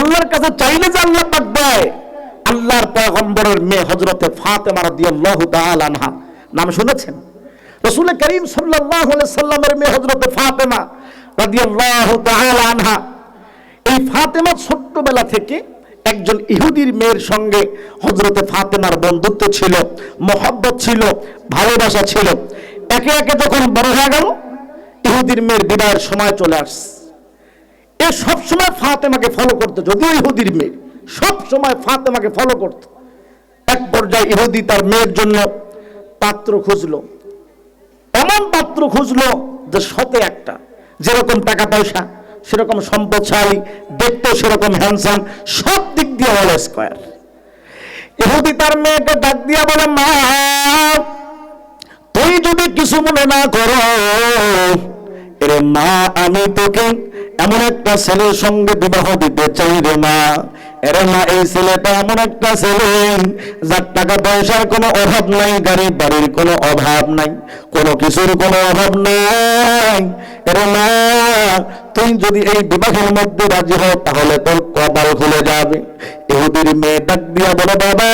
আল্লাহর কাছে চাইলে যে আল্লাহ পাক দেয়। আল্লাহর পয়গম্বরের মেয়ে হযরতে ফাতেমা রাদিয়াল্লাহু তাআলা আনহা, নাম শুনেছেন? রাসূল করিম সাল্লাল্লাহু আলাইহি সাল্লামের মেয়ে হযরতে ফাতেমা রাদিয়াল্লাহু তাআলা আনহা। এই ফাতেমা ছোট্টবেলা থেকে একজন ইহুদির মেয়ের সঙ্গে হযরতে ফাতেমার বন্ধুত্ব ছিল, মহব্বত ছিল, ভালোবাসা ছিল। একে একে যখন বড় হয়ে গেল, ইহুদির মেয়ের বিবাহের সময় চলে আসছে। এ সব সময় ফাতেমাকে ফলো করতো, যদিও ইহুদির মেয়ে সব সময় ফাতেমাকে ফলো করত। এক পর্যায়ে ইহুদি তার মেয়ের জন্য পাত্র খুঁজলো, এমন পাত্র খুঁজলো যে শতে একটা, যেরকম টাকা পয়সা সেরকম সম্পদশালী, দেখতে সেরকম হ্যান্ডসাম, সব দিক দিয়ে হল স্কয়ার। ইহুদি তার মেয়েকে ডাক দিয়া বলে, মা তুই যদি কিছু মনে না করো, এরে মা আমি তোকে এমন একটা ছেলের সঙ্গে বিবাহ দিতে চাই রে মা। এরে মা এই ছেলেটা এমন একটা ছেলে যার টাকা পয়সার কোনো অভাব নাই, গাড়ি বাড়ির কোনো অভাব নাই, কোনো কিছুর কোনো অভাব নাই। এরে মা তুই যদি এই বিবাহের মধ্যে রাজি হও তাহলে তোর কপাল খুলে যাবে। ইহুদির মেয়ে ডাক দিয়া বলে, বাবা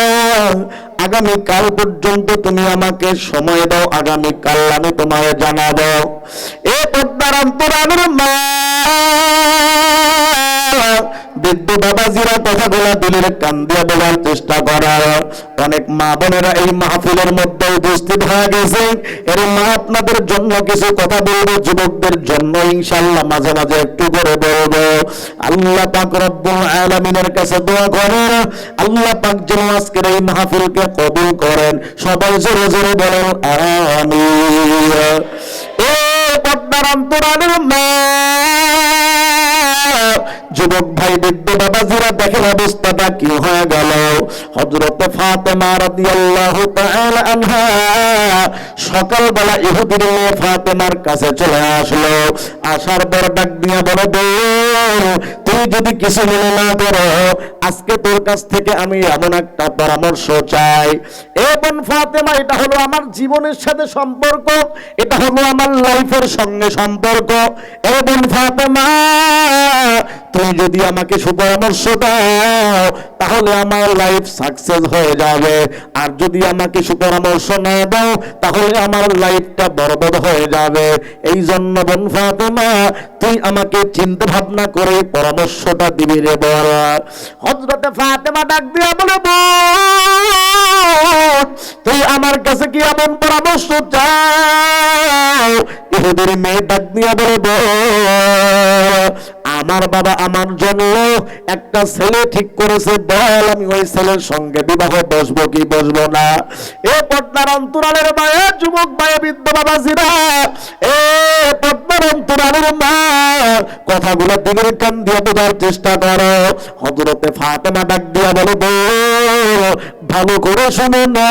আগামী কাল পর্যন্ত তুমি আমাকে সময় দাও, আগামী কাল আমি তোমায় জানাবো। এ পদ্মার অন্তরালের মা বৃদ্ধ বাবাজিরা কথাগুলা দিলের কান দিয়ে বলার চেষ্টা করা। অনেক মা বোনেরা এই মাহফিলের মধ্যে উপস্থিত হয়ে গেছে। এর মা আপনাদের জন্য কিছু কথা বলবো, যুবকদের জন্য ইনশাআল্লাহ মাঝে মাঝে একটু করে বলবো। আল্লাহ পাক রব্বুল আলামিনের কাছে দোয়া করেন, আল্লাহ পাক যেন আজকের এই মাহফিলকে কবুল করেন। সবাই জোরে জোরে বলেন আমিন। এ পদ্মার অন্তরালের মা যুবক ভাই বৃদ্ধ বাবাজিরা দেখেন অবস্থাটা কি হয়ে গেল। হযরত ফাতেমা রাদিয়াল্লাহু তাআলা আনহা সকালবেলা ইহুদির মেয়ে ফাতেমার কাছে চলে আসলো। আসার পর ডাক দিয়া বলে, তুই যদি কিছু মনে না করো, আজকে তোর কাছ থেকে আমি এমন একটা পরামর্শ চাই। এবং ফাতেমা এটা হলো আমার জীবনের সাথে সম্পর্ক, এটা হলো আমার লাইফের সঙ্গে সম্পর্ক। এবং ফাতেমা তুই যদি আমাকে সুপরামর্শ দাও তাহলে আমার লাইফ সাকসেস হয়ে যাবে, আর যদি আমাকে সুপরামর্শ না দাও তাহলে আমার লাইফটা বরবাদ হয়ে যাবে। এই জন্য বোন ফাতেমা তুই আমাকে চিন্তা ভাবনা করে পরামর্শটা দিবি রে বল। হযরতে ফাতেমা ডাক দিয়া বলে, তুই আমার কাছে কি এমন পরামর্শ চাও? ইহুদির মেয়ে ডাক দিয়া বলে, আমার বাবা আমার জন্য একটা ছেলে ঠিক করেছে, বল আমি ওই ছেলের সঙ্গে বিবাহ বসবো কি বসবো না? এ পদ্মার অন্তরালের মায়ে যুবক ভাই বৃদ্ধ বাবাজিরা, এ পদ্মার অন্তরালের মা কথাগুলো দিকের কান দিয়ে বোঝার চেষ্টা করো। হযরতে ফাতেমা ডাক দিয়া বলে, ভালো করে শুনে না,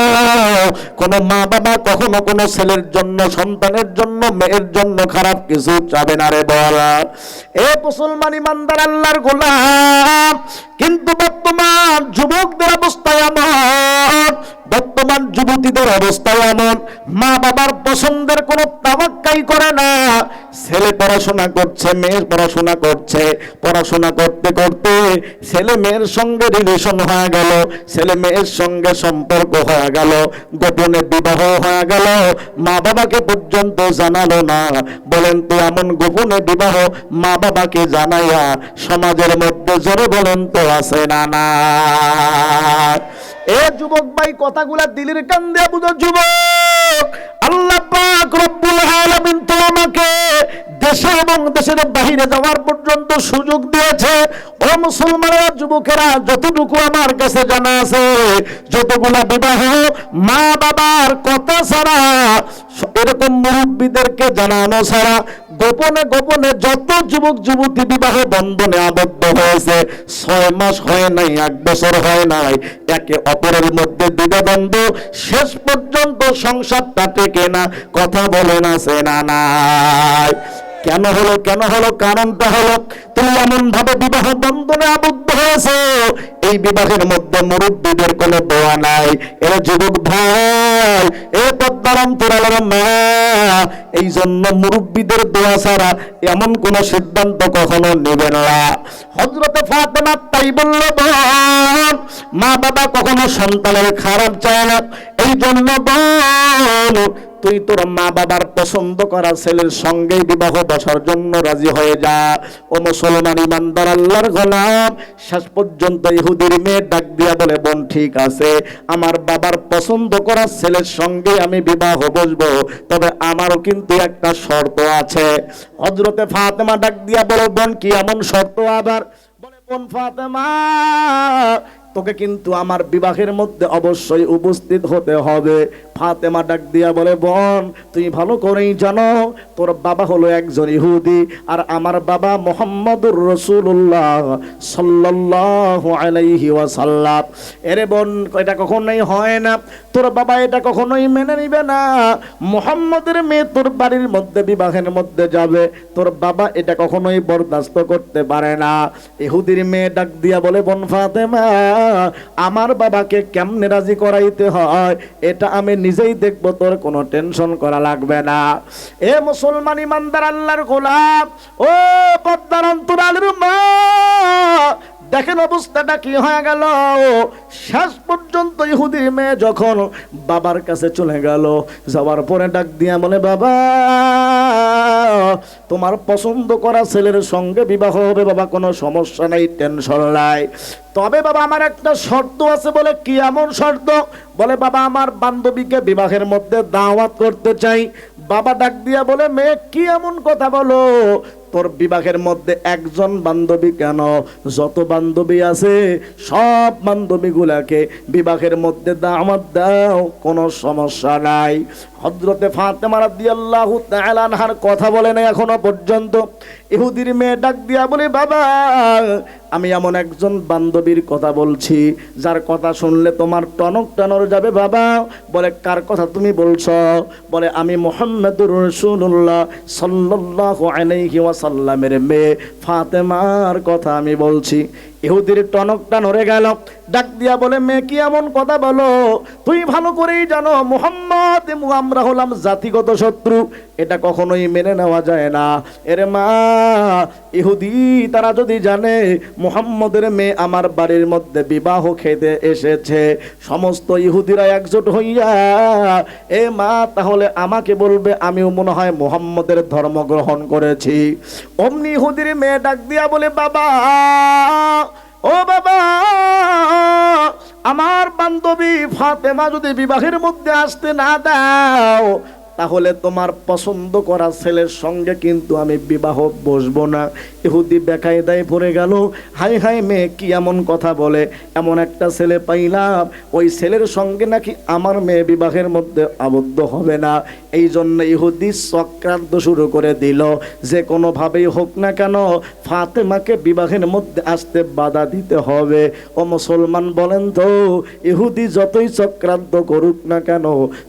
কোন মা বাবা কখনো কোনো ছেলের জন্য, সন্তানের জন্য, মেয়ের জন্য খারাপ কিছু চাবে না রে বল। এ মুসলমান ইমানদার আল্লাহর গোলাম, কিন্তু বর্তমান যুবকদের অবস্থা এমন, বর্তমান যুবতীদের অবস্থা এমন, মা বাবার পছন্দের কোনো তাওয়াক্কাই করে না। ছেলে পড়াশোনা করছে, মেয়ে পড়াশোনা করছে, পড়াশোনা করতে করতে ছেলে মেয়ের সঙ্গে রিলেশন হয়ে গেল, ছেলে মেয়ের সঙ্গে সম্পর্ক হয়ে গেল, গোপনে বিবাহ হয়ে গেল, মা বাবাকে পর্যন্ত জানালো না। বলেন তো এমন গোপনে বিবাহ মা বাবাকে জানাইয়া সমাজের মধ্যে জোরে বলেন তো আছে না না? এ যুবক ভাই কথাগুলা দিলের কান দিয়ে বুঝো যুবক। আল্লাহ পাক রব্বুল আলামিন তো আমাকে দেশে এবং দেশের বাহিরে যাওয়ার পর্যন্ত সুযোগ দিয়েছে। ও মুসলমানেরা, যুবকেরা, যতটুকু আমার কাছে জানা আছে, যতগুলা বিবাহ মা বাবার কথা ছাড়া, এরকম মুরব্বীদেরকে জানানো ছাড়া গোপনে গোপনে যত যুবক যুবতী বিবাহ বন্ধনে আবদ্ধ হয়েছে, 6 মাস হয় নাই, 1 বছর হয় নাই, একে অপরের মধ্যে দ্বিধাদ্বন্দ্ব, শেষ পর্যন্ত সংসারটা টেকে না। কথা বলেন আছে না নাই? কেন হলো? কেন হলো? কারণটা হলো তুমি এমন ভাবে বিবাহ বন্ধনে আবদ্ধ হয়েছে, এই বিবাহের মধ্যে মুরব্বীদের কোনো দোয়া নাই। এরা যুবক ভাই নাই। এ পদ্মার অন্তরালের মা, এই জন্য মুরব্বীদের দোয়া ছাড়া এমন কোন সিদ্ধান্ত কখনো নেবে না। হযরতে ফাতেমা তাই বলল, বোন, মা বাবা কখনো সন্তানের খারাপ চায় না, এই জন্য বোন তুই তোর মা বাবার পছন্দ করা ছেলের সঙ্গে বিবাহ বসার জন্য রাজি হয়ে যা। ও মুসলমান ইমানদার আল্লাহর গোলাম, শেষ পর্যন্ত ইহুদির মেয়ে ডাক দিয়া বলে, বোন ঠিক আছে, আমার বাবার পছন্দ করা ছেলের সঙ্গে আমি বিবাহ বসবো, তবে আমারও কিন্তু একটা শর্ত আছে। হযরতে ফাতেমা ডাক দিয়া বলে, বোন কি এমন শর্ত আবার? বলে, বোন ফাতেমা, তোকে কিন্তু আমার বিবাহের মধ্যে অবশ্যই উপস্থিত হতে হবে। ফাতেমা ডাক দিয়া বলে, বোন তুই ভালো করেই জানো তোর বাবা হলো একজন ইহুদি আর আমার বাবা মুহাম্মদুর রাসূলুল্লাহ সাল্লাল্লাহু আলাইহি ওয়াসাল্লাম। এরে বোন, এটা কখনোই হয় না, তোর বাবা এটা কখনোই মেনে নিবে না। মুহাম্মদের মেয়ে তোর বাড়ির মধ্যে বিবাহের মধ্যে যাবে, তোর বাবা এটা কখনোই বরদাস্ত করতে পারে না। ইহুদির মেয়ে ডাক দিয়া বলে, বোন ফাতেমা, আমার বাবাকে কেমনে রাজি করাইতে হয় এটা আমি নিজেই দেখবো, তোর কোনো টেনশন করা লাগবে না। এ মুসলমান ইমানদার আল্লাহর গোলাম, ও পদ্মার অন্তরালের মা, দেখেন অবস্থাটা কি হয়ে গেল। শেষ পর্যন্ত ইহুদির মেয়ে যখন বাবার কাছে চলে গেল, যাওয়ার পরে ডাক দিয়া বলে, বাবা তোমার পছন্দ করা ছেলের সঙ্গে বিবাহ হবে বাবা, কোনো সমস্যা নাই, টেনশন নাই, তবে বাবা আমার একটা শর্ত আছে। বলে, কি এমন শর্ত? বলে, বাবা আমার বান্ধবীকে বিবাহের মধ্যে দাওয়াত করতে চাই। বাবা ডাক দিয়া বলে, মেয়ে কি এমন কথা বলো? তোর বিবাহের মধ্যে একজন বান্ধবী কেন, যত বান্ধবী আছে সব বান্ধবীগুলাকে বিবাহের মধ্যে দাওয়াত দাও, কোনো সমস্যা নাই। হযরতে ফাতেমা রাদিয়াল্লাহু তাআলা আনহার কথা বলে না এখনো পর্যন্ত। ইহুদির মেয়ে ডাক দিয়া বলে, বাবা আমি এমন একজন বান্ধবীর কথা বলছি যার কথা শুনলে তোমার টনক টানর যাবে। বাবা বলে, কার কথা তুমি বলছো? বলে, আমি মুহাম্মদুর রাসূলুল্লাহ সাল্লাল্লাহু আলাইহি ওয়াসাল্লামের মেয়ে ফাতেমার কথা আমি বলছি। ইহুদির টনকটা নড়ে গেল, ডাক দিয়া বলে, মেয়ে কি এমন কথা বলো? তুই ভালো করেই জানো মুহাম্মদ আমরা হলাম জাতিগত শত্রু, এটা কখনোই মেনে নেওয়া যায় না। এর মা, ইহুদি তারা যদি জানে মুহাম্মদের মেয়ে আমার বাড়ির মধ্যে বিবাহ খেতে এসেছে, সমস্ত ইহুদিরা একজোট হইয়া এ মা তাহলে আমাকে বলবে আমিও মনে হয় মুহাম্মদের ধর্ম গ্রহণ করেছি। অমনি ইহুদির মেয়ে ডাক দিয়া বলে, বাবা ও বাবা, আমার বান্ধবী ফাতেমা যদি বিবাহের মধ্যে আসতে না দাও, তাহলে তোমার পছন্দ করা ছেলের সঙ্গে কিন্তু আমি বিবাহ বসবো না। ইহুদি বেকায়দায় পড়ে গেল, হাই হাই মেয়ে কি এমন কথা বলে? এমন একটা ছেলে পাইলাম, ওই ছেলের সঙ্গে নাকি আমার মেয়ে বিবাহের মধ্যে আবদ্ধ হবে না। এই জন্য ইহুদি চক্রান্ত শুরু করে দিল, যে কোনোভাবেই হোক না কেন ফাতেমাকে বিবাহের মধ্যে আসতে বাধা দিতে হবে। ও মুসলমান বলেন তো, ইহুদি যতই চক্রান্ত করুক না কেন,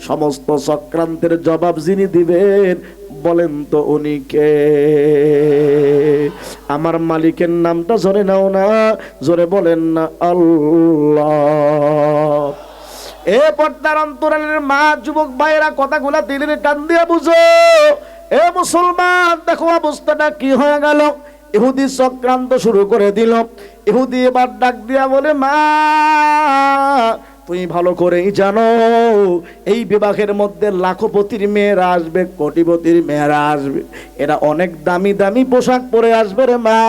সমস্ত চক্রান্তের জবাব যিনি দিবেন বলেন তো উনি কে? আমার মালিকের নামটা জোরে নাও না, জোরে বলেন না আল্লাহ। এ পর্দার অন্তরালের মা, যুবক ভাইয়েরা কথাগুলা দিলের কান দিয়ে বুঝো। এ মুসলমান দেখো অবস্থাটা কি হয়ে গেল। ইহুদি চক্রান্ত শুরু করে দিল। ইহুদি এবার ডাক দিয়া বলে, মা তুমি ভালো করেই জানো এই বিবাহের মধ্যে লাখপতির মেয়েরা আসবে, কোটিপতির মেয়েরা আসবে, এরা অনেক দামি দামি পোশাক পরে আসবে রে মা।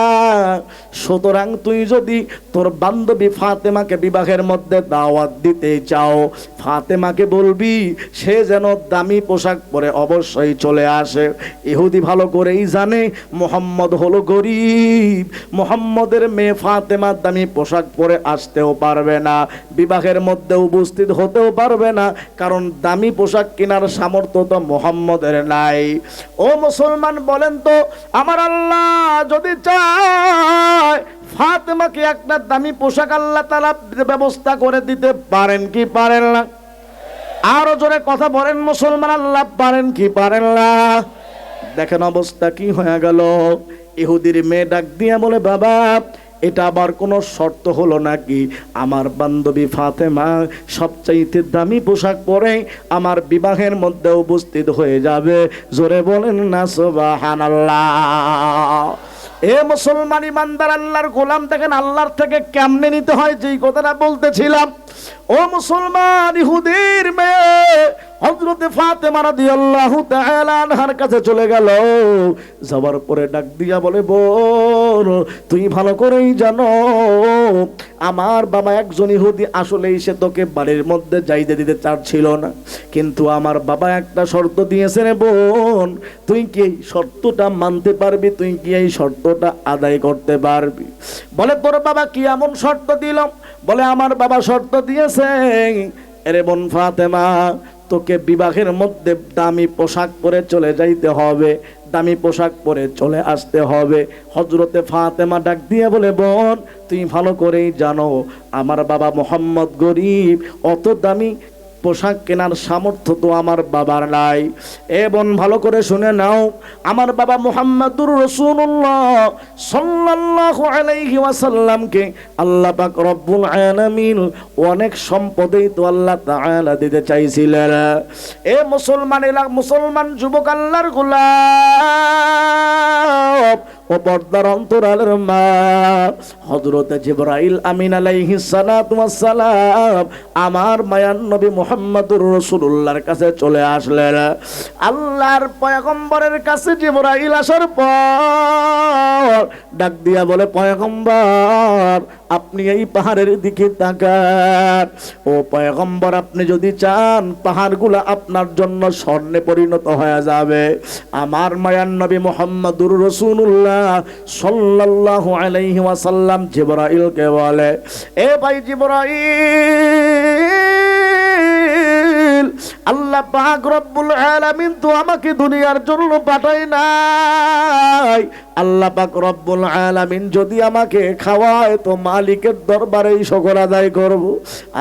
সুতরাং তুই যদি তোর বান্ধবী ফাতেমাকে বিবাহের মধ্যে দাওয়াত দিতে চাও, ফাতেমাকে বলবি সে যেন দামি পোশাক পরে অবশ্যই চলে আসে। ইহুদি ভালো করেই জানে মুহাম্মদ হলো গরিব, মুহাম্মদের মেয়ে ফাতেমা দামি পোশাক পরে আসতেও পারবে না, বিবাহের মধ্যে উপস্থিত হতেও পারবে না, কারণ দামি পোশাক কেনার সামর্থ্য তো মুহাম্মদের নাই। ও মুসলমান বলেন তো, আমার আল্লাহ যদি চায় ফাতেমাকে একটা দামি পোশাক আল্লাহ তাআলা ব্যবস্থা করে দিতে পারেন কি পারেন না? আরো জোরে কথা বলেন মুসলমান, আল্লাহ পারেন কি পারেন না? দেখেন অবস্থা কি হয়ে গেল। ইহুদির মেয়ে ডাক দিয়া বলে, বাবা এটা আবার কোনো শর্ত হলো নাকি? আমার বান্ধবী ফাতেমা সবচাইতে দামি পোশাক পরে আমার বিবাহের মধ্যে উপস্থিত হয়ে যাবে। জোরে বলেন না সুবহানাল্লাহ। এ মুসলমান ইমানদার আল্লাহর গোলাম, দেখেন আল্লাহর থেকে কেমনে নিতে হয় যেই কথাটা বলতেছিলাম। ও মুসলমান, ইহুদির মেয়ে হযরতে ফাতেমা রাদিয়াল্লাহু তাআলা আনহার কাছে চলে গেল। যাবার পরে ডাক দিয়া বলে, বোন তুই ভালো করেই জানো আমার বাবা একজন ইহুদি, আসলেই সে তোকে বাড়ির মধ্যে যাইতে দিতে চাচ্ছিল না, কিন্তু আমার বাবা একটা শর্ত দিয়েছে রে বোন, তুই কি এই শর্তটা মানতে পারবি? তুই কি এই শর্তটা আদায় করতে পারবি? বলে, তোর বাবা কি এমন শর্ত দিল? বলে, আমার বাবা শর্ত দিয়েছে, এরে বোন ফাতেমা তোকে বিবাহের মধ্যে দামি পোশাক পরে চলে যাইতে হবে, দামি পোশাক পরে চলে আসতে হবে। হযরতে ফাতেমা ডাক দিয়ে বলে, বোন তুই ভালো করেই জানো আমার বাবা মোহাম্মদ গরিব, অত দামি পোশাক কেনার সামর্থ্য তো আমার বাবার নাই। এ বোন ভালো করে শুনে নাও, আমার বাবা মুহাম্মাদুর রাসূলুল্লাহ সাল্লাল্লাহু আলাইহি ওয়াসাল্লামকে আল্লাহ পাক রব্বুল আলামিন অনেক সম্পদেই তো আল্লাহ তাআলা দিতে চাইছিলেন। এ মুসলমান যুবক আল্লাহর গোলাম ও পর্দার অন্তরালের মা, হযরতে জিবরাইল আমিন আলাইহিস সালাতু ওয়াস সালাম আমার মায়ার নবী মুহাম্মদুর রাসূলুল্লাহর কাছে চলে আসলেন। আল্লাহর পয়গম্বরের কাছে জিবরাইল আসার পর ডাক দিয়া বলে, পয়গম্বর আপনি এই পাহাড়ের দিকে তাকান। ও পয়গম্বর, আপনি যদি চান পাহাড়গুলো আপনার জন্য স্বর্ণে পরিণত হয়ে যাবে। আমার মায়ার নবী মুহাম্মদুর রাসূলুল্লাহ সাল্লাল্লাহু আলাইহি ওয়াসাল্লাম জিবরাইলকে বলে, এ ভাই জিবরাইল, আল্লাহ পাক রব্বুল আলামিন তো আমাকে দুনিয়ার জন্য পাঠায় নাই। আল্লাহ পাক রব্বুল আলামিন যদি আমাকে খাওয়ায় তো মালিকের দরবারেই শুকর আদায় করব।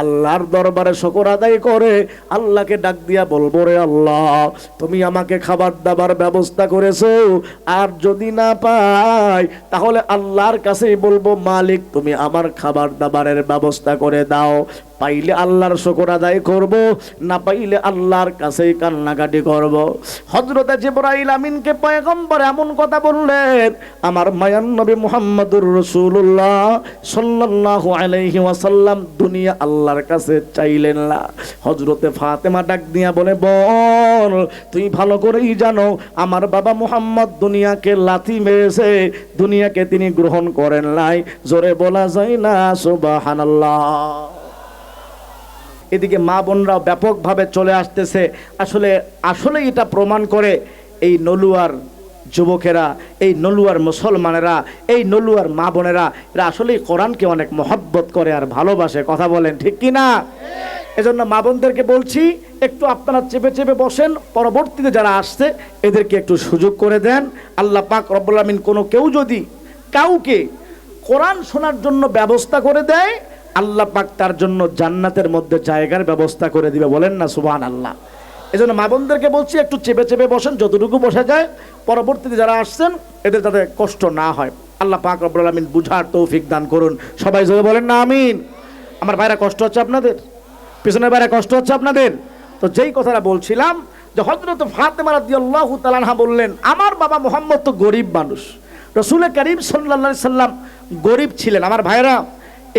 আল্লাহর দরবারে শুকর আদায় করে আল্লাহকে ডাক দিয়া বলবো, রে আল্লাহ তুমি আমাকে খাবার দাবার ব্যবস্থা করেছো, আর যদি না পাই তাহলে আল্লাহর কাছেই বলবো, মালিক তুমি আমার খাবার দাবারের ব্যবস্থা করে দাও। পাইলে আল্লাহর শুকর আদায় করব, না পাইলে আল্লাহর কাছেই কান্নাকাটি করব। হযরতে জিবরাইল আমিনকে পয়গম্বর এমন কথা বললেন, আমার মায়ার নবী মুহাম্মদুর রাসূলুল্লাহ সাল্লাল্লাহু আলাইহি ওয়াসাল্লাম দুনিয়া আল্লাহর কাছে চাইলেন না। হযরতে ফাতেমা ডাক দিয়া বলে, বল তুই ভালো করেই জানো আমার বাবা মুহাম্মদ দুনিয়াকে লাথি মেরেছে, দুনিয়াকে তিনি গ্রহণ করেন নাই। জোরে বলা যায় না সুবহানাল্লাহ। এদিকে মা বোনরাও ব্যাপকভাবে চলে আসতেছে। আসলে এটা প্রমাণ করে এই নলুয়ার যুবকেরা, এই নলুয়ার মুসলমানেরা, এই নলুয়ার মা বোনেরা এরা আসলেই কোরআনকে অনেক মহব্বত করে আর ভালোবাসে। কথা বলেন ঠিক কি না? এজন্য মা বোনদেরকে বলছি, একটু আপনারা চেপে চেপে বসেন, পরবর্তীতে যারা আসছে এদেরকে একটু সুযোগ করে দেন। আল্লাহ পাক রব্বুল আমিন কেউ যদি কাউকে কোরআন শোনার জন্য ব্যবস্থা করে দেয়, আল্লাহ পাক তার জন্য জান্নাতের মধ্যে জায়গার ব্যবস্থা করে দিবে। বলেন না সুবহানাল্লাহ। এজন্য মা বোনদেরকে বলছি, একটু চেপে চেপে বসেন, যতটুকু বসা যায়। পরবর্তীতে যারা আসছেন এদের যাতে কষ্ট না হয়, আল্লাহ পাক রব্বুল আমিন বুঝার তৌফিক দান করুন। সবাই জোরে বলেন না আমিন। আমার ভাইরা কষ্ট হচ্ছে আপনাদের, পিছনের ভাইরা কষ্ট হচ্ছে আপনাদের। তো যেই কথাটা বলছিলাম, যে হযরত ফাতেমা রাদিয়াল্লাহু তাআলা আনহা বললেন, আমার বাবা মুহাম্মদ তো গরিব মানুষ, রাসূল করিম সাল্লাল্লাহু আলাইহি সাল্লাম গরিব ছিলেন। আমার ভাইরা,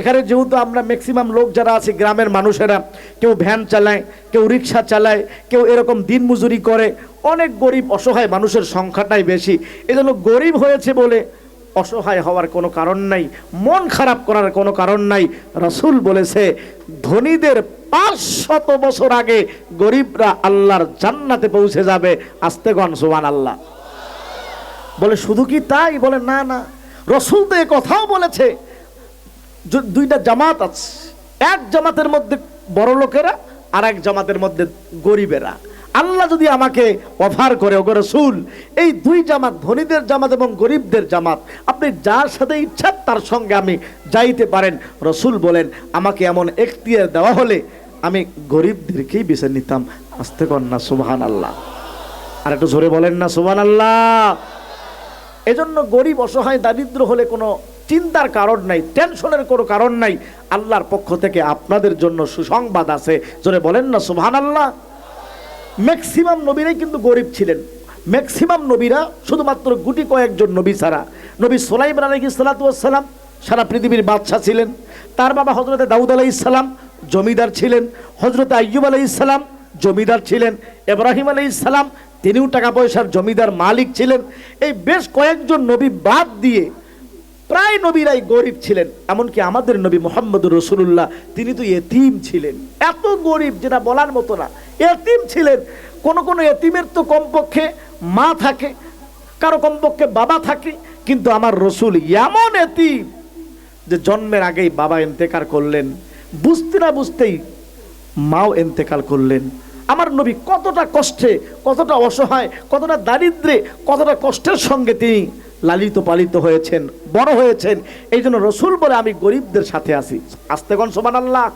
এখানে যেহেতু আমরা ম্যাক্সিমাম লোক যারা আছে গ্রামের মানুষেরা, কেউ ভ্যান চালায়, কেউ রিক্সা চালায়, কেউ এরকম দিন মজুরি করে, অনেক গরিব অসহায় মানুষের সংখ্যাটাই বেশি। এজন্য গরিব হয়েছে বলে অসহায় হওয়ার কোনো কারণ নাই, মন খারাপ করার কোনো কারণ নাই। রাসূল বলেছে, ধনীদের 500 বছর আগে গরিবরা আল্লাহর জান্নাতে পৌঁছে যাবে। আস্তে গণ সুবহানাল্লাহ। বলে শুধু কি তাই? বলে না না, রাসূল তো এ কথাও বলেছে, দুইটা জামাত আছে, এক জামাতের মধ্যে বড় লোকেরা আর এক জামাতের মধ্যে গরিবেরা। আল্লাহ যদি আমাকে অফার করে, ওগো রাসূল এই দুই জামাত, ধনীদের জামাত এবং গরিবদের জামাত, আপনি যার সাথে ইচ্ছা তার সঙ্গে আমি যাইতে পারেন। রাসূল বলেন, আমাকে এমন এখতিয়ার দেওয়া হলে আমি গরিবদেরকেই বেছে নিতাম। আস্তে কন্যা সুবহানাল্লাহ। আর একটু জোরে বলেন না সুবহানাল্লাহ। এজন্য গরিব অসহায় দারিদ্র হলে কোনো চিন্তার কারণ নাই, টেনশনের কোনো কারণ নাই। আল্লাহর পক্ষ থেকে আপনাদের জন্য সুসংবাদ আছে। জোরে বলেন না সুবহানাল্লাহ। ম্যাক্সিমাম নবীরাই কিন্তু গরিব ছিলেন। ম্যাক্সিমাম নবীরা, শুধুমাত্র গুটি কয়েকজন নবী ছাড়া। নবী সুলাইমান আলাইহিস সালাতু ওয়াস সালাম সারা পৃথিবীর বাদশা ছিলেন। তার বাবা হযরতে দাউদ আলাইহিস সালাম জমিদার ছিলেন। হযরতে আইয়ুব আলাইহিস সালাম জমিদার ছিলেন। ইব্রাহিম আলাইহিস সালাম তিনিও টাকা পয়সার জমিদার মালিক ছিলেন। এই বেশ কয়েকজন নবী বাদ দিয়ে প্রায় নবীরাই গরিব ছিলেন। এমনকি আমাদের নবী মুহাম্মদুর রাসূলুল্লাহ তিনি তো এতিম ছিলেন। এত গরিব যেটা বলার মতো না, এতিম ছিলেন। কোন কোন এতিমের তো কমপক্ষে মা থাকে, কারো কমপক্ষে বাবা থাকে, কিন্তু আমার রসুল এমন এতিম যে জন্মের আগেই বাবা ইন্তেকাল করলেন, বুঝতে না বুঝতেই মাও ইন্তেকাল করলেন। আমার নবী কতটা কষ্টে, কতটা অসহায়, কতটা দারিদ্রে, কতটা কষ্টের সঙ্গে তিনি লালিত পালিত হয়েছেন, বড় হয়েছেন। এই জন্য রসুল বলে আমি গরিবদের সাথে আছি। আস্তে কোন সুবহানাল্লাহ,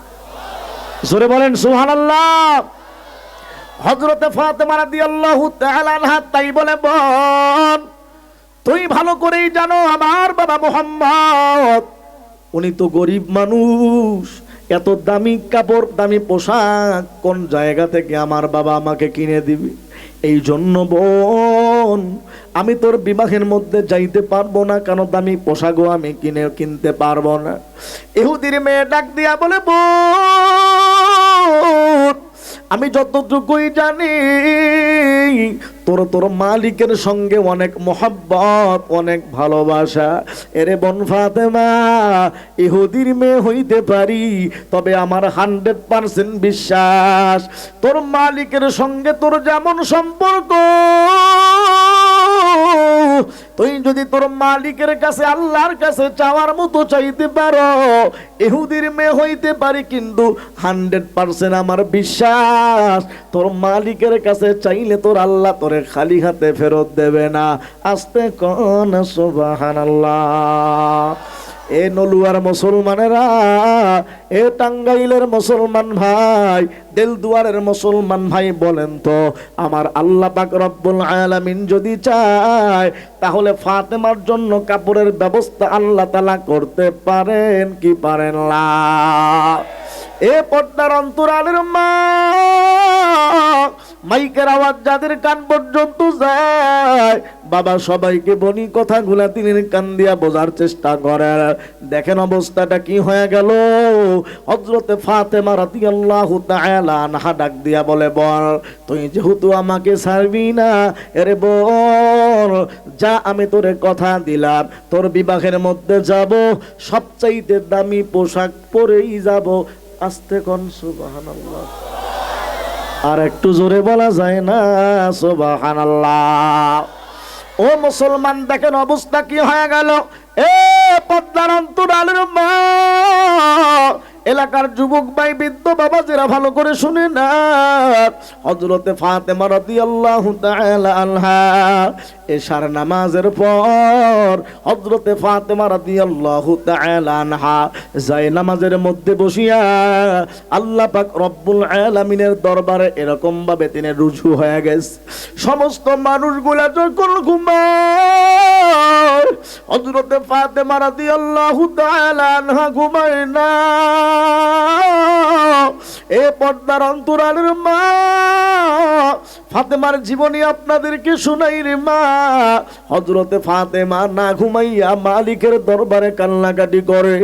জোরে বলেন সুবহানাল্লাহ। হযরতে ফাতেমা রাদিয়াল্লাহু তাআলা আনহা তাই বলে, বোন তুই ভালো করেই জানো আমার বাবা মুহাম্মদ উনি তো গরিব মানুষ, এত দামি কাপড় দামি পোশাক কোন জায়গা থেকে আমার বাবা আমাকে কিনে দিবে। এই জন্য বোন আমি তোর বিবাহের মধ্যে যাইতে পারবো না, কেন দামি পোশাকও আমি কিনতে পারবো না। ইহুদির মেয়ে ডাক দিয়া বলে, বোন আমি যতটুকুই জানি তোর মালিকের সঙ্গে অনেক মহব্বত, অনেক ভালোবাসা। এরে বোন ফাতেমা, ইহুদির মেয়ে হইতে পারি, তবে আমার 100% বিশ্বাস তোর মালিকের সঙ্গে তোর যেমন সম্পর্ক, তুই যদি তোর মালিকের কাছে আল্লাহর কাছে চাওয়ার মতো চাইতে পারো, ইহুদির মেয়ে হইতে পারি, কিন্তু 100% আমার বিশ্বাস তোর মালিকের কাছে চাইলে তোর আল্লাহ তোরে খালি হাতে ফেরত দেবে না। আস্তে কোন সুবহানাল্লাহ। এ নলুয়ার মুসলমানেরা, এ টাঙ্গাইলের মুসলমান ভাই, দেলদুয়ারের মুসলমান ভাই, বলেন তো আমার আল্লাহ পাক রব্বুল আলামিন যদি চায় তাহলে ফাতেমার জন্য কাপড়ের ব্যবস্থা আল্লাহ তাআলা করতে পারেন কি পারেন না? এ পর্দার অন্তরালের মা, মাইকের আওয়াজ যাদের কান পর্যন্ত যায়, বাবা সবাইকে বনি কথাগুলা তিনি কান দিয়া বোঝার চেষ্টা করেন। দেখেন অবস্থাটা কি হয়ে গেল। হযরতে ফাতেমা রাদিয়াল্লাহু তাআলা আনহা ডাক দিয়া বলে, বল তুই যেহেতু আমাকে ছাড়বি না, এরে বল যা আমি তোরে কথা দিলাম, তোর বিবাহের মধ্যে যাব, সবচাইতে দামি পোশাক পরেই যাব। আস্তে কোন সুবহানাল্লাহ। আর একটু জোরে বলা যায় না সুবহানাল্লাহ। ও মুসলমান দেখেন অবস্থা কি হয়ে গেল। এ পদ্মার অন্তরালের মা, এলাকার যুবক ভাই, বৃদ্ধ বাবা যারা ভালো করে শুনে না, হযরতে ফাতেমা রাদিয়াল্লাহু তাআলা আনহা এশার নামাজের পর হযরতে ফাতেমা রাদিয়াল্লাহু তাআলা আনহা যায় নামাজের মধ্যে বসিয়া আল্লাহ পাক রব্বুল আলামিনের দরবারে এরকম ভাবে তিনি রুজু হয়ে গেছে। সমস্ত মানুষগুলা যখন ঘুমায়, হযরতে ফাতেমা রাদিয়াল্লাহু তাআলা আনহা ঘুমায় না। এ পর্দার অন্তরালের মা, ফাতেমার জীবনী আপনাদেরকে শুনাই রে মা। হযরতে ফাতেমা না ঘুমাইয়া মালিকের দরবারে কান্নাকাটি করে,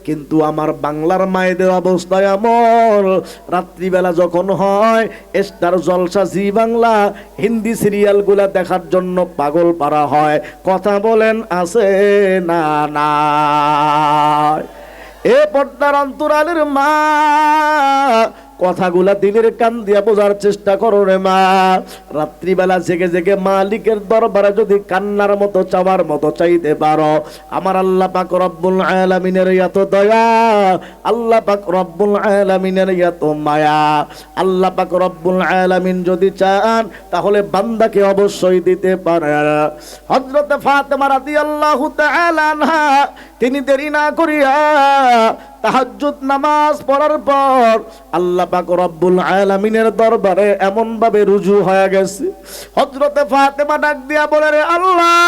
কিন্তু আমার বাংলার মায়েদের অবস্থায় এমন, রাত্রিবেলা যখন হয় স্টার জলসা, জি বাংলা, হিন্দি সিরিয়ালগুলা দেখার জন্য পাগল পারা হয়। কথা বলেন আছে না না? এ পর্দার অন্তরালের মা, কথাগুলা দিলের কান দিয়া বোঝার চেষ্টা করো রে মা। রাত্রিবেলা জেগে জেগে মালিকের দরবারে যদি কান্নার মতো চাওয়ার মতো চাইতে পারো, আমার আল্লাহ পাক রব্বুল আলামিনের এত দয়া, আল্লাহ পাক রব্বুল আলামিনের এত মায়া, আল্লাহ পাক রব্বুল আলামিন যদি চান তাহলে বান্দাকে অবশ্যই দিতে পারে। হযরতে ফাতেমা রাদিয়াল্লাহু তাআলা আনহা তিনি দেরি না করিয়া তাহাজ্জুদ নামাজ পড়ার পর আল্লাহ পাক রব্বুল আলামিনের দরবারে এমন ভাবে রুজু হয়ে গেছে। হযরতে ফাতেমা ডাক দিয়া বলে, রে আল্লাহ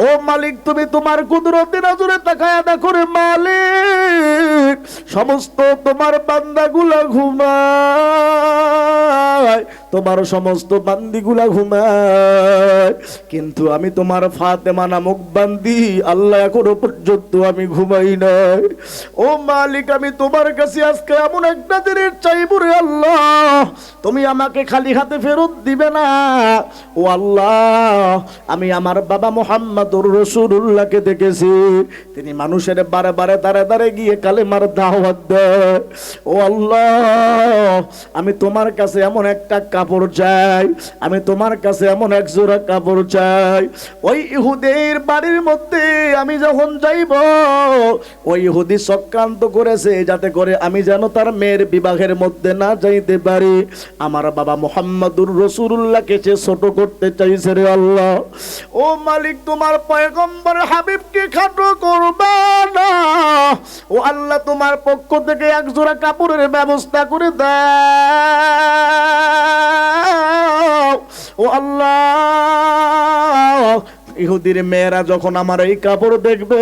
ও মালিক, তুমি তোমার কুদরতি নজরে তাকায়া দেখো রে মালিক, সমস্ত তোমার বান্দাগুলা ঘুমায়, তোমার সমস্ত বান্দিগুলা ঘুমায়, কিন্তু আমি তোমার ফাতেমা নামক বান্দি আল্লাহ এখনো পর্যন্ত আমি ঘুমাই নাই। ও মালিক, আমি তোমার কাছে আজকে এমন একটা জিনিস চাইব রে আল্লাহ, তুমি আমাকে খালি হাতে ফেরত দিবে না। ও আল্লাহ, আমি আমার বাবা মুহাম্মদুর রাসূলুল্লাহকে দেখেছি, তিনি মানুষের বারে বারে দাঁড়ে দাঁড়ে গিয়ে কালেমার দাওয়াত দেয়। ও আল্লাহ, আমি তোমার কাছে এমন একটা কাপড় চাই, আমি তোমার কাছে এমন এক জোড়া কাপড় চাই, ওই ইহুদের বাড়ির মধ্যে আমি যখন যাইব, ওই ইহুদি চক্রান্ত করেছে যাতে করে আমি যেন তার মেয়ের বিবাহের মধ্যে না যাইতে পারি। আমার বাবা মুহাম্মদুর রাসূলুল্লাহকে সে ছোট করতে চাইছে রে আল্লাহ। ও মালিক, তোমার পয়গম্বর হাবিবকে খাটো করবা না। ও আল্লাহ, তোমার পক্ষ থেকে এক জোড়া কাপড়ের ব্যবস্থা করে দাও। ও আল্লাহ, ইহুদির মেয়েরা যখন আমার এই কাপড় দেখবে,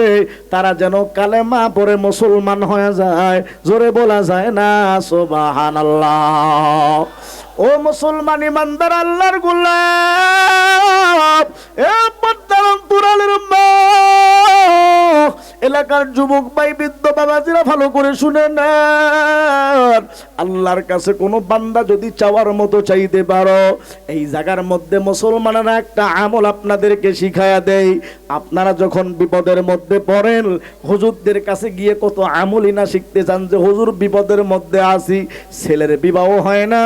তারা যেন কালেমা পড়ে মুসলমান হয়ে যায়। জোরে বলা যায় না সুবহানাল্লাহ। ও মুসলমান ইমানদার আল্লাহর গোলাম, এ পদ্মার অন্তরালের মা, এলাকার যুবক ভাই বৃদ্ধ বাবাজিরা ভালো করে শুনে নেন। আল্লাহর কাছে কোনো বান্দা যদি চাওয়ার মতো চাইতে পারো, এই জায়গার মধ্যে মুসলমানেরা একটা আমল আপনাদেরকে শিখায়া দেয়। আপনারা যখন বিপদের মধ্যে পড়েন, হুজুরদের কাছে গিয়ে কত আমলই না শিখতে চান যে হুজুর বিপদের মধ্যে আসি, ছেলের বিবাহ হয় না,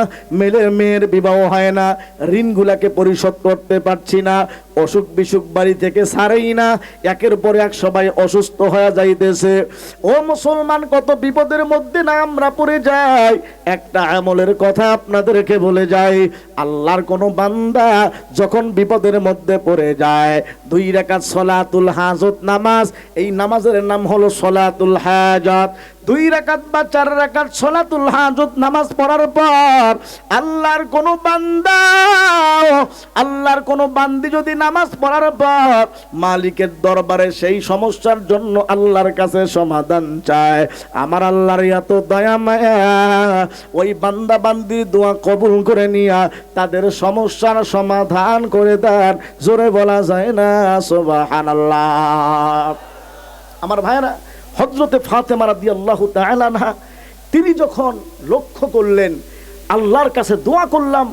মেয়ের বিবাহ হয় না, ঋণগুলাকে পরিশোধ করতে পারছি না, অসুখ বিসুখ বাড়ি থেকে ছাড়েই না, একের পর এক সবাই অসুস্থ হয়ে যাইতেছে। ও মুসলমান, কত বিপদের মধ্যে না আমরা পড়ে যাই। একটা আমলের কথা আপনাদেরকে বলে যাই, আল্লাহর কোন বান্দা যখন বিপদের মধ্যে পড়ে যায়, 2 রাকাত সলাতুল হাজত নামাজ, এই নামাজের নাম হলো সলাতুল হাজাত। 2 রাকাত বা 4 রাকাত সলাতুল হাজত নামাজ পড়ার পর আল্লাহর কোন বান্দা, আল্লাহর কোন বান্দি যদি নামাজ পড়ার পর মালিকের দরবারে সেই সমস্যার জন্য আল্লাহর কাছে সমাধান চায়, আমার আল্লাহর এত দয়া মায়া, ওই বান্দা বান্দির দোয়া কবুল করে নিয়া তাদের সমস্যার সমাধান করে দেন। জোরে বলা যায় না সুবহানাল্লাহ। আমার ভাইরা, হযরতে ফাতেমা রাদিয়াল্লাহু তাআলা আনহা, তিনি যখন লক্ষ্য করলেন আল্লাহর কাছে দোয়া করলাম,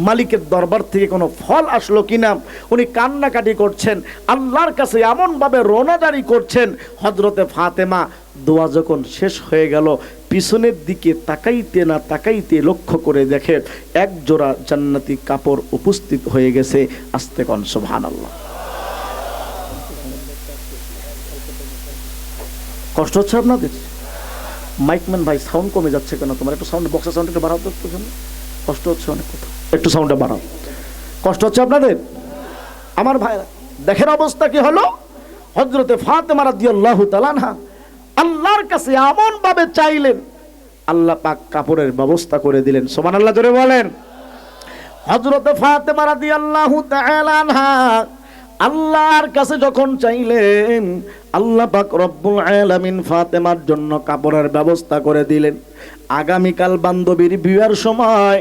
মালিকের দরবার থেকে কোনো ফল আসলো কিনা, উনি কান্নাকাটি করছেন, আল্লাহর কাছে এমনভাবে রোনাজারি করছেন। হযরতে ফাতেমা দোয়া যখন শেষ হয়ে গেল, পিছনের দিকে তাকাইতে না তাকাইতে লক্ষ্য করে দেখে এক জোড়া জান্নাতি কাপড় উপস্থিত হয়ে গেছে। আস্তে কোন সুবহানাল্লাহ। কষ্ট হচ্ছে আপনাদের? মাইকম্যান ভাই, সাউন্ড কমে যাচ্ছে কেন তোমার? একটু সাউন্ড, বক্সের সাউন্ড একটু বাড়াও তো, একটু কষ্ট হচ্ছে অনেক কথা, একটু সাউন্ডটা বাড়াও। কষ্ট হচ্ছে আপনাদের? আমার ভাইরা, দেখেন অবস্থা কি হলো। হযরতে ফাতেমা রাদিয়াল্লাহু তাআলা আনহা আল্লাহর কাছে এমন ভাবে চাইলেন, আল্লাহ পাক কাপড়ের ব্যবস্থা করে দিলেন। সুবহানাল্লাহ, জোরে বলেন। হযরতে ফাতেমা রাদিয়াল্লাহু তাআলা আনহা আল্লাহর কাছে যখন চাইলেন, আল্লাহ পাক রব্বুল আলামিন ফাতেমার জন্য কাপড়ের ব্যবস্থা করে দিলেন। আগামীকাল বান্ধবীর বিয়ের সময়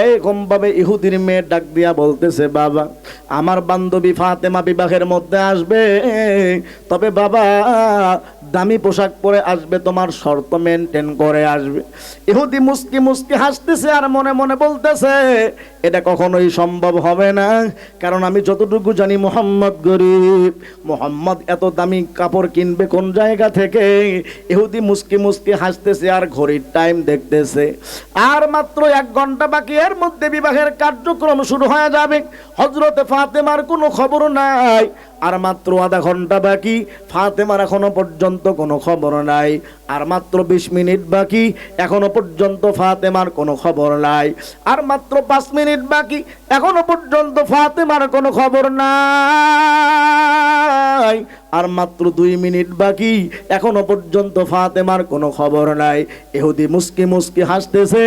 এরকম ভাবে ইহুদির মেয়ে ডাক দিয়া বলতেছে, বাবা, আমার বান্ধবী ফাতেমা বিবাহের মধ্যে আসবে, তবে বাবা দামি পোশাক পরে আসবে, তোমার শর্ত মেনটেন করে আসবে। ইহুদি মুস্কি মুস্কি হাসতেছে আর মনে মনে বলতেছে, এটা কখনোই সম্ভব হবে না, কারণ আমি যতটুকু জানি মোহাম্মদ গরিব, মোহাম্মদ এত দামি কাপড় কিনবে কোন জায়গা থেকে। ইহুদি মুস্কি মুস্কি হাসতেছে আর ঘড়ির টাইম দেখতেছে, আর মাত্র 1 ঘন্টা বাকি, এর মধ্যে বিবাহের কার্যক্রম শুরু হয়ে যাবে। হযরতে ফাতেমার কোনো খবর নাই, আর মাত্র আধা ঘন্টা বাকি, ফাতেমার এখনো পর্যন্ত কোনো খবর নাই। আর মাত্র 20 মিনিট বাকি, এখনো পর্যন্ত ফাতেমার কোনো খবর নাই। আর মাত্র 5 মিনিট বাকি, এখনো পর্যন্ত ফাতেমার কোনো খবর নাই। আর মাত্র 2 মিনিট বাকি, এখনো পর্যন্ত ফাতেমার কোনো খবর নাই। ইহুদি মুস্কি মুস্কি হাসতেছে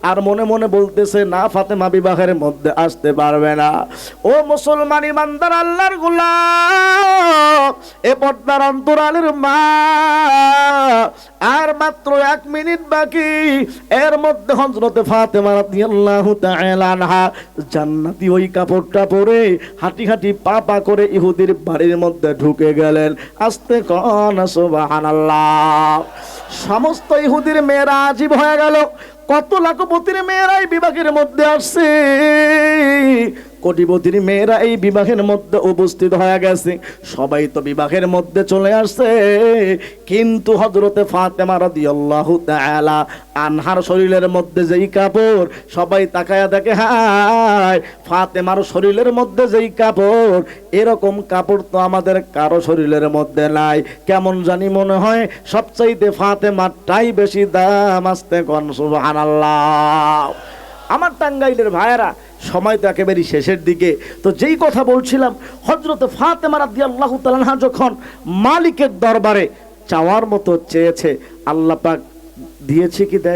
আর মনে মনে বলতেছে, না, ফাতেমা বিবাহের মধ্যে আসতে পারবে না। ও মুসলমান ইমানদার আল্লাহর গোলাম, এ পর্দার অন্তরালের মা, আর মাত্র 1 মিনিট বাকি, এর মধ্যে হযরতে ফাতেমা রাদিয়াল্লাহু তাআলা আনহা জান্নাতি ওই কাপড়টা পরে হাঁটি হাঁটি পা পা করে ইহুদির বাড়ির মধ্যে ঢুকে গেলেন। আস্তে কোন সুবহানাল্লাহ। সমস্ত ইহুদির মেয়েরা আজীব হয়ে গেল। কত লাখপতির মেয়েরাই বিবাহের মধ্যে আসছে, কোটিপতির মেয়েরা এই বিবাহের মধ্যে উপস্থিত হয়ে গেছে, সবাই তো বিবাহের মধ্যে চলে আসছে, কিন্তু হযরতে ফাতেমা রাদিয়াল্লাহু তাআলা আনহার শরীরের মধ্যে যেই কাপড়, সবাই তাকায়া দেখে হায় ফাতেমার শরীরের মধ্যে যেই কাপড়, এরকম কাপড় তো আমাদের কারো শরীরের মধ্যে নাই। কেমন জানি মনে হয় সবচাইতে ফাতেমারটাই বেশি দাম। আস্তে কোন সুবহানাল্লাহ। আমার টাঙ্গাইলের ভাইয়েরা, সময় তো একেবারে শেষের দিকে, তো যেই কথা বলছিলাম, হযরতে ফাতেমা রাদিয়াল্লাহু তাআলা আনহা যখন মালিকের দরবারে চাওয়ার মতো চেয়েছে, আল্লাহ পাক দিয়েছে কি দেয়?